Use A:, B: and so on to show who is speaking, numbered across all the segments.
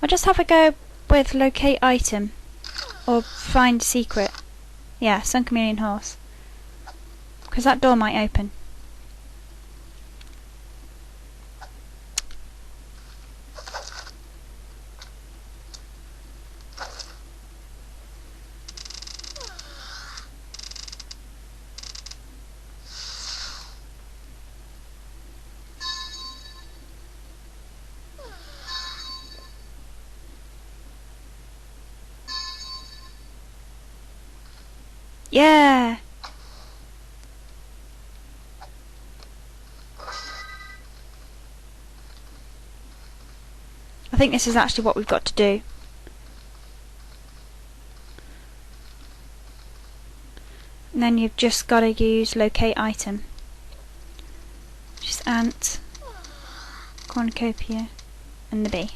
A: I'll just have a go with locate item. Or find secret. Yeah, Sun Chameleon Horse. Because that door might open. Yeah! I think this is actually what we've got to do. And then you've just got to use locate item. Just ant, cornucopia, and the bee.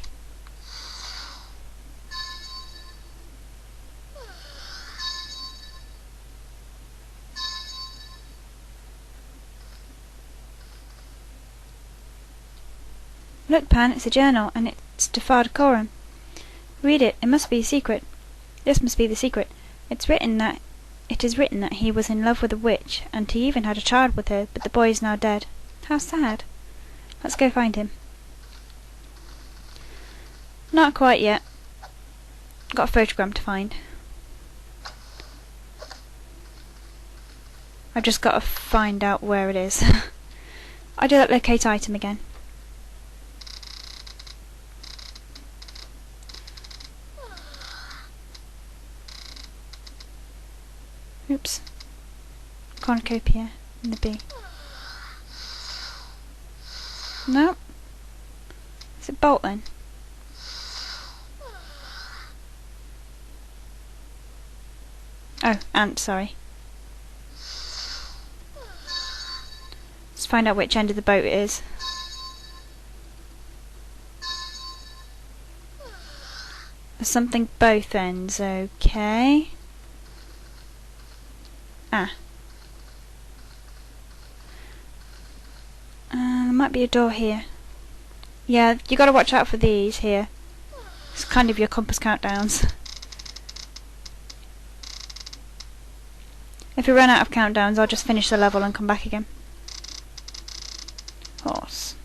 A: Look, Pan, it's a journal, and it's to far decorum. Read it. It must be a secret. This must be the secret. It is written that he was in love with a witch, and he even had a child with her, but the boy is now dead. How sad. Let's go find him. Not quite yet. Got a photogram to find. I've just got to find out where it is. I'll do that locate item again. Oops. Cornucopia and the bee. No. Is it bolt then? Oh, ant, sorry. Let's find out which end of the boat it is. There's something both ends, okay. Ah. There might be a door here. Yeah, you gotta watch out for these here. It's kind of your compass countdowns. If we run out of countdowns, I'll just finish the level and come back again. Horse.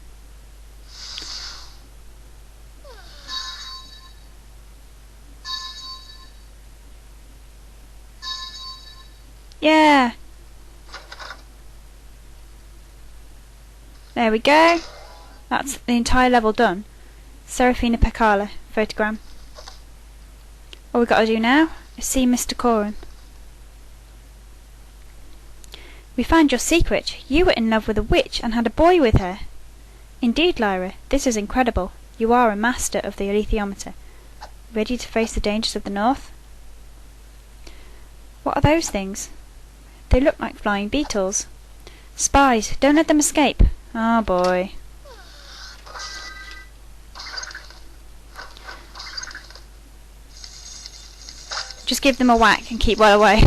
A: Yeah! There we go. That's the entire level done. Seraphina Pecala, photogram. All we've got to do now is see Mr. Coram. We found your secret. You were in love with a witch and had a boy with her. Indeed, Lyra, this is incredible. You are a master of the alethiometer. Ready to face the dangers of the north? What are those things? They look like flying beetles. Spies, don't let them escape. Oh boy. Just give them a whack and keep well away.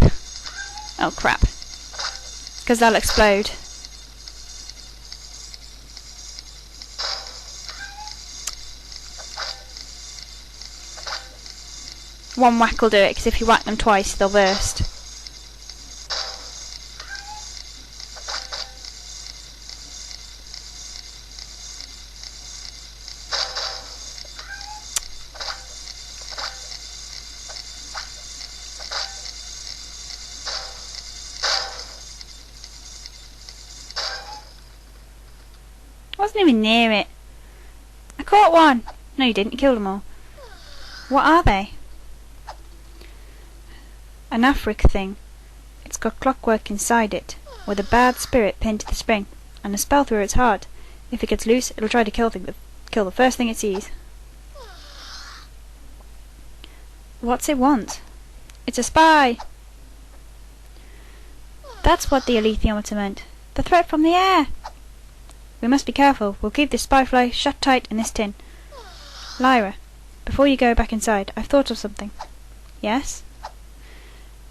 A: Oh crap. Because they'll explode. One whack will do it, because if you whack them twice they'll burst. I wasn't even near it. I caught one. No, you didn't. You killed them all. What are they? An Afric thing. It's got clockwork inside it, with a bad spirit pinned to the spring, and a spell through its heart. If it gets loose, it'll try to kill the first thing it sees. What's it want? It's a spy! That's what the alethiometer meant. The threat from the air! We must be careful. We'll keep this spy fly shut tight in this tin. Lyra, before you go back inside, I've thought of something. Yes?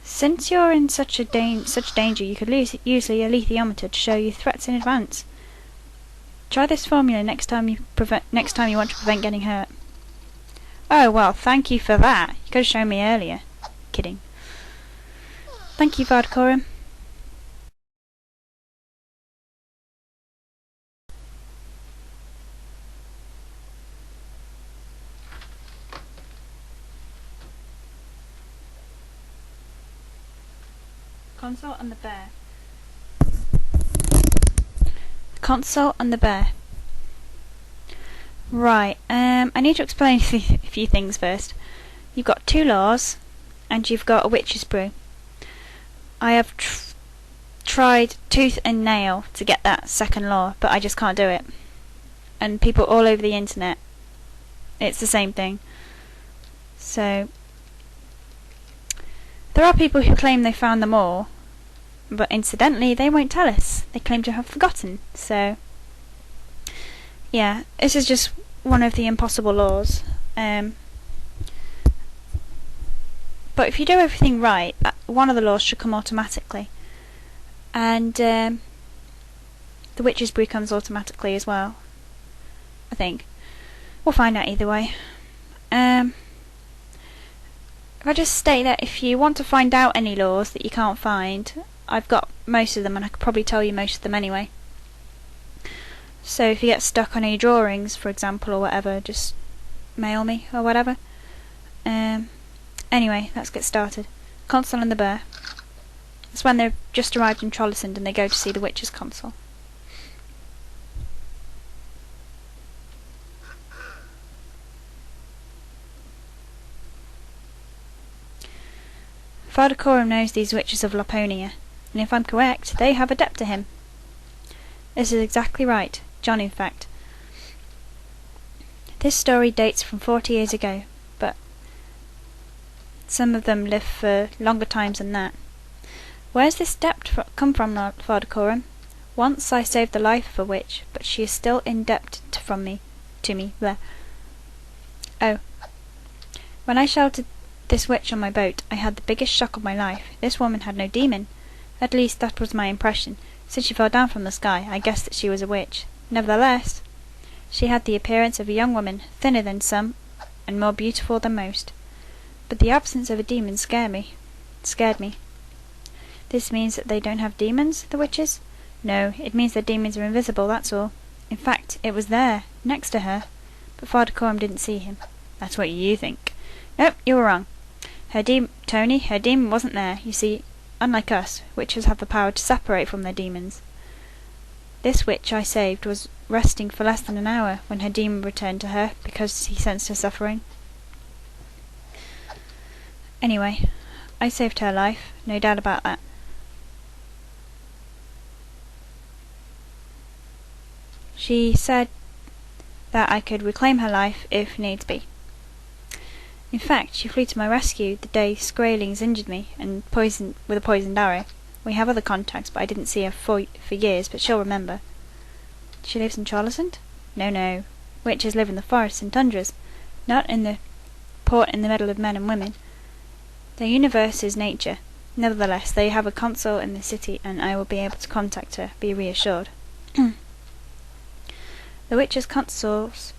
A: Since you're in such danger, you could use the alethiometer to show you threats in advance. Try this formula next time you want to prevent getting hurt. Oh, well, thank you for that. You could have shown me earlier. Kidding. Thank you, Father Coram. Counsel and the bear. Counsel and the bear. Right, I need to explain a few things first. You've got 2 laws, and you've got a witch's brew. I have tried tooth and nail to get that second law, but I just can't do it. And people all over the internet, it's the same thing. So, there are people who claim they found them all, but incidentally they won't tell us. They claim to have forgotten, so yeah, this is just one of the impossible laws. But if you do everything right, one of the laws should come automatically. And the witch's brew comes automatically as well, I think. We'll find out either way. If I just state that if you want to find out any laws that you can't find, I've got most of them, and I could probably tell you most of them anyway. So if you get stuck on any drawings, for example, or whatever, just mail me or whatever. Anyway, let's get started. Counsel and the bear. It's when they've just arrived in Trollisund and they go to see the witch's counsel. Father Coram knows these witches of Laponia, and if I'm correct, they have a debt to him. This is exactly right, John in fact. This story dates from 40 years ago, but some of them live for longer times than that. Where's this debt come from, Father Coram? Once I saved the life of a witch, but she is still in debt to me. There. Oh. When I sheltered this witch on my boat, I had the biggest shock of my life. This woman had no demon. At least that was my impression. Since she fell down from the sky, I guessed that she was a witch. Nevertheless, she had the appearance of a young woman, thinner than some, and more beautiful than most. But the absence of a demon scared me. This means that they don't have demons, the witches? No, it means their demons are invisible, that's all. In fact, it was there, next to her. But Father Coram didn't see him. That's what you think. Nope, you were wrong. Tony, her demon wasn't there. You see, unlike us, witches have the power to separate from their demons. This witch I saved was resting for less than an hour when her demon returned to her because he sensed her suffering. Anyway, I saved her life, no doubt about that. She said that I could reclaim her life if needs be. In fact, she flew to my rescue the day Skraelings injured me and poisoned with a poisoned arrow. We have other contacts, but I didn't see her for years, but she'll remember. She lives in Trollisund? No. Witches live in the forests and tundras, not in the port in the middle of men and women. Their universe is nature. Nevertheless, they have a counsel in the city, and I will be able to contact her, be reassured. The witches' counsel's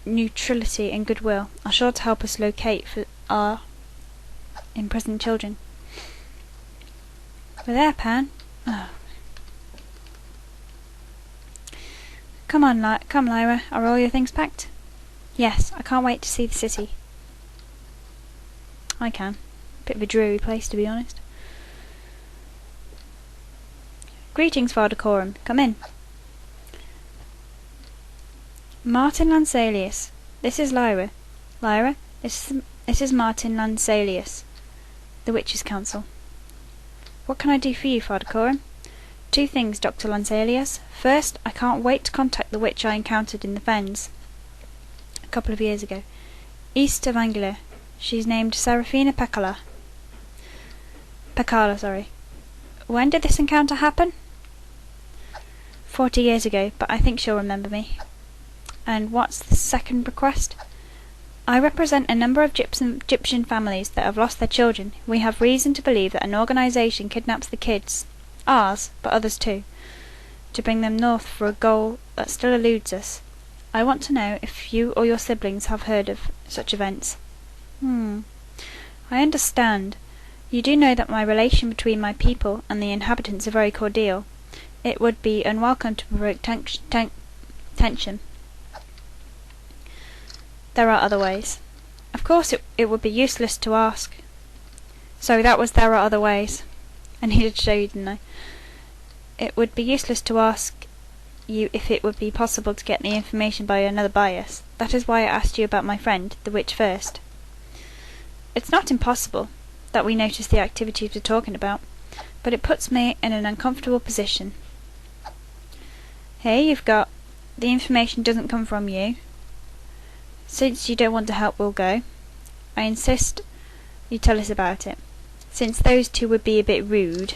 A: neutrality and goodwill are sure to help us locate for our imprisoned children. We're there, Pan. Oh. Come, Lyra. Are all your things packed? Yes, I can't wait to see the city. I can. Bit of a dreary place, to be honest. Greetings, Father Coram. Come in. Martin Lansalius. This is Lyra. Lyra, this is Martin Lansalius, the Witches' Counsel. What can I do for you, Father Coram? 2 things, Dr. Lansalius. First, I can't wait to contact the witch I encountered in the fens a couple of years ago, east of Anglia. She's named Serafina Pekala. When did this encounter happen? 40 years ago, but I think she'll remember me. And what's the second request? I represent a number of Egyptian families that have lost their children. We have reason to believe that an organisation kidnaps the kids, ours, but others too, to bring them north for a goal that still eludes us. I want to know if you or your siblings have heard of such events. I understand. You do know that my relation between my people and the inhabitants are very cordial. It would be unwelcome to provoke tension. There are other ways. Of course it would be useless to ask. So that was there are other ways. I needed to show you, didn't I? It would be useless to ask you if it would be possible to get the information by another bias. That is why I asked you about my friend, the witch, first. It's not impossible that we notice the activities we're talking about, but it puts me in an uncomfortable position. Here you've got the information doesn't come from you. Since you don't want to help, we'll go. I insist you tell us about it. Since those two would be a bit rude,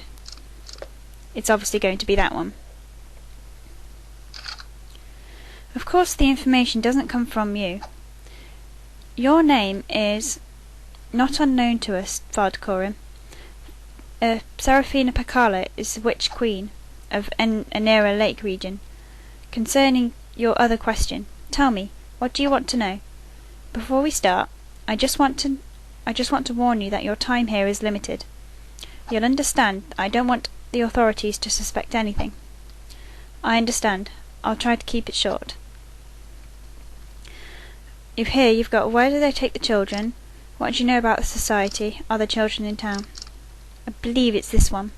A: it's obviously going to be that one. Of course the information doesn't come from you. Your name is not unknown to us, Father Coram. Serafina Pacala is the witch queen of Anera Lake region. Concerning your other question, tell me, what do you want to know? Before we start, I just want to warn you that your time here is limited. You'll understand I don't want the authorities to suspect anything. I understand. I'll try to keep it short. Here you've got where do they take the children? What do you know about the society? Are there children in town? I believe it's this one.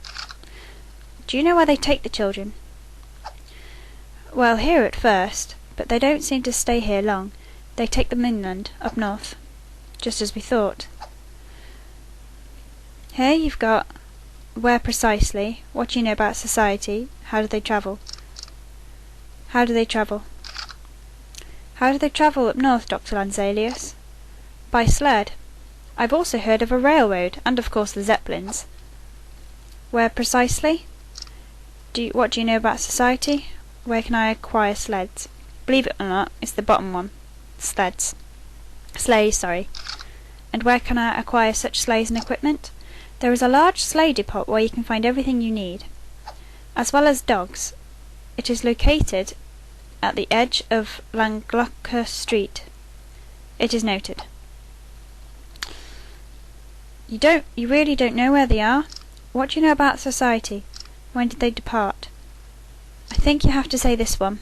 A: Do you know where they take the children? Well, here at first, but they don't seem to stay here long. They take them inland, up north, just as we thought. Here you've got where precisely, what do you know about society, how do they travel? How do they travel? How do they travel up north, Dr. Lanselius? By sled. I've also heard of a railroad, and of course the Zeppelins. Where precisely? What do you know about society? Where can I acquire sleds? Believe it or not, it's the bottom one. Sleds. Sleighs, sorry. And where can I acquire such sleighs and equipment? There is a large sleigh depot where you can find everything you need, as well as dogs. It is located at the edge of Langlocker Street. It is noted. You really don't know where they are? What do you know about society? When did they depart? I think you have to say this one.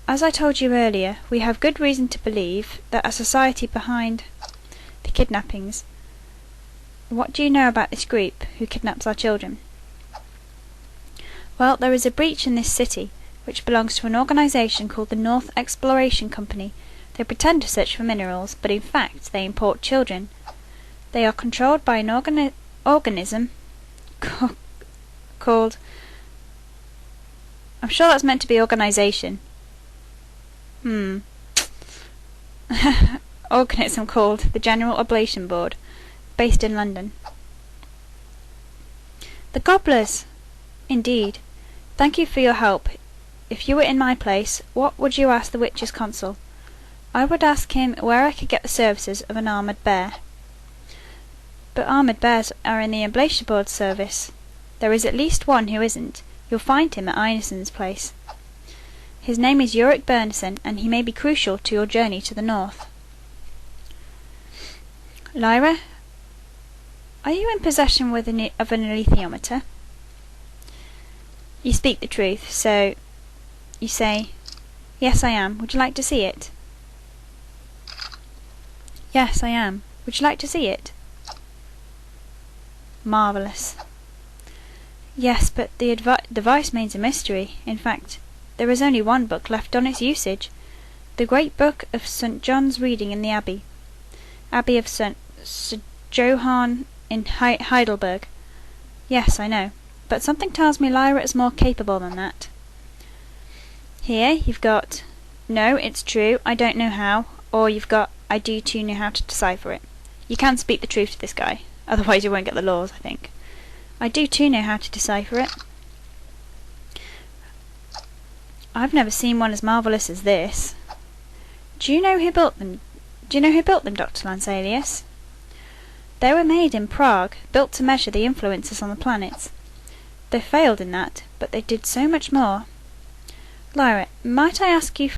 A: As I told you earlier, we have good reason to believe that a society behind the kidnappings. What do you know about this group who kidnaps our children? Well, there is a breach in this city, which belongs to an organisation called the North Exploration Company. They pretend to search for minerals, but in fact they import children. They are controlled by an organism called... I'm sure that's meant to be organisation. Organism called the General Oblation Board, based in London. The Gobblers! Indeed. Thank you for your help. If you were in my place, what would you ask the witch's consul? I would ask him where I could get the services of an armoured bear. But armoured bears are in the Oblation Board service. There is at least one who isn't. You'll find him at Ineson's place. His name is Ulrich Bernison, and he may be crucial to your journey to the north. Lyra, are you in possession of an alethiometer? You speak the truth, so you say, yes, I am. Would you like to see it? Yes, I am. Would you like to see it? Marvellous. Yes, but the device remains a mystery. In fact, there is only one book left on its usage, the great book of St. John's Reading in the Abbey of St. Johann in Heidelberg. Yes, I know, but something tells me Lyra is more capable than that. Here you've got, no, it's true, I don't know how, or you've got, I do too know how to decipher it. You can speak the truth to this guy, otherwise you won't get the laws, I think. I do too know how to decipher it. I've never seen one as marvellous as this. Do you know who built them? Dr. Lanselius? They were made in Prague, built to measure the influences on the planets. They failed in that, but they did so much more. Lyra, might I ask you